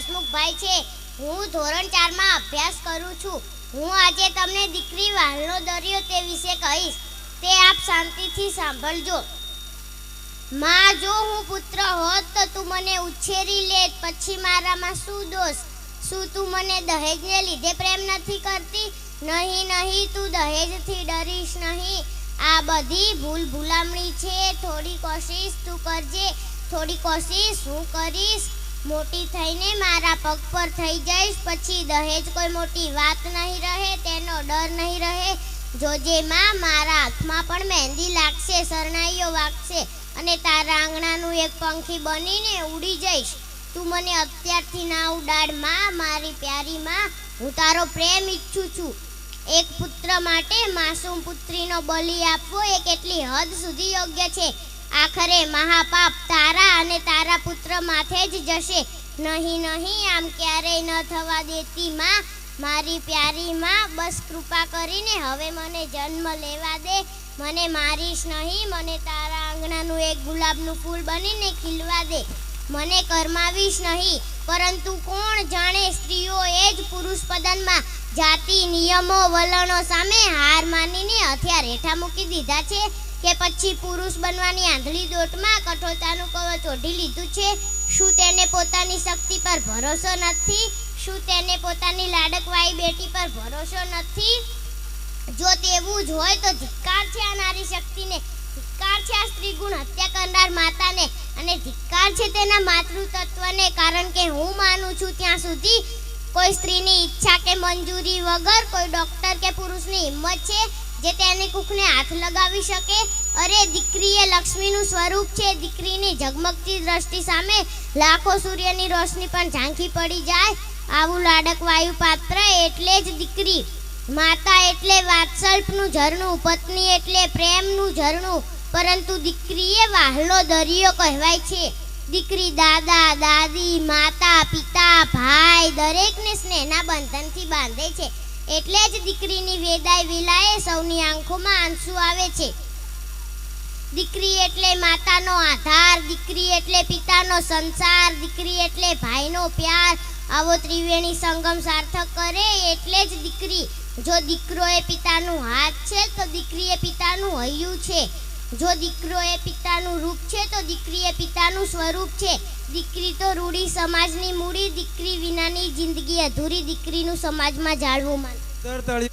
હસમુખભાઈ છે. હું ધોરણ 4 માં અભ્યાસ કરું છું. હું આજે તમને દીકરી વહાલનો દરિયો તે વિશે કહીશ. તે આપ શાંતિથી સાંભળજો. માં, જો હું પુત્ર હોત તો તું મને ઉછેરી લેત, પછી મારામાં શું દોષ? શું તું મને દહેજને લીધે પ્રેમ નથી કરતી? નહીં નહીં, તું દહેજથી ડરીશ નહીં. આ બધી ભૂલ ભૂલામણી છે. થોડી કોશિશ તું કરજે, થોડી કોશિશ હું કરીશ. મોટી થઈને મારા પગ પર થઈ જઈશ, પછી દહેજ કોઈ મોટી વાત નહીં રહે, તેનો ડર નહીં રહે. જોજે માં, મારા હાથમાં પણ મહેંદી લાગશે, શરણાઈઓ વાગશે અને તારા આંગણાનું એક પંખી બનીને ઉડી જઈશ. તું મને અત્યારથી ના ઉડાડ માં, મારી પ્યારી માં. હું તારો પ્રેમ ઈચ્છું છું. એક પુત્ર માટે માસૂમ પુત્રીનો બલિ આપવો એ કેટલી હદ સુધી યોગ્ય છે? આખરે મહાપાપ તારા અને તારા પુત્ર માથે જ જશે. નહીં નહીં, આમ ક્યારેય ન થવા દેતી માં, મારી પ્યારી માં. બસ કૃપા કરીને હવે મને જન્મ લેવા દે. મને મારીશ નહીં, મને તારા આંગણાનું એક ગુલાબનું ફૂલ બનીને ખીલવા દે. મને કરમાવીશ નહીં. પરંતુ કોણ જાણે સ્ત્રીઓએ જ પુરુષ પદનમાં જાતિ નિયમો વલણો સામે હાર માનીને હથિયાર હેઠા મૂકી દીધા છે, કે પછી પુરુષ બનવાની આંધળી દોટમાં કઠોરતાનું કવચ ઓઢી લીધું છે. શું તેને પોતાની શક્તિ પર ભરોસો નથી? શું તેને પોતાની લાડકવાઈ બેટી પર ભરોસો નથી? જો તેવું જ હોય તો ધિક્કાર છે આ નારી શક્તિને, ધિક્કાર છે આ સ્ત્રી ગુણ હત્યા કરનાર માતાને, અને ધિક્કાર છે તેના માતૃતત્વને. કારણ કે હું માનું છું ત્યાં સુધી કોઈ સ્ત્રીની ઈચ્છા કે મંજૂરી વગર કોઈ ડોક્ટર કે પુરુષની હિંમત છે જે તેની કુખને હાથ લગાવી શકે? અરે, દીકરી એ લક્ષ્મીનું સ્વરૂપ છે. દીકરીની ઝગમગતી દ્રષ્ટિ સામે લાખો સૂર્યની રોશની પણ ઝાંખી પડી જાય. આવું લાડક વાયુ પાત્ર એટલે જ દીકરી. માતા એટલે વાત્સલ્યનું ઝરણું, પત્ની એટલે પ્રેમનું ઝરણું. પરંતુ દીકરી એ વહાલનો દરિયો કહેવાય છે. દીકરી દાદા દાદી, માતા પિતા, ભાઈ દરેકને સ્નેહના બંધનથી બાંધે છે. એટલે જ દીકરીની વેદાય વિલાએ સૌની આંખોમાં આંસુ આવે છે. દીકરી એટલે માતાનો આધાર, દીકરી એટલે પિતાનો સંસાર, દીકરી એટલે ભાઈનો પ્યાર. આવો ત્રિવેણી સંગમ સાર્થક કરે એટલે જ દીકરી. જો દીકરો એ પિતાનું હાથ છે તો દીકરી એ પિતાનું હૈયું છે. જો દીકરો એ પિતાનું રૂપ છે તો દીકરી એ પિતાનું સ્વરૂપ છે. દીકરી તો રૂડી સમાજની મૂડી. દીકરી વિનાની જિંદગી અધૂરી. દીકરીનું સમાજમાં જાળવું માન.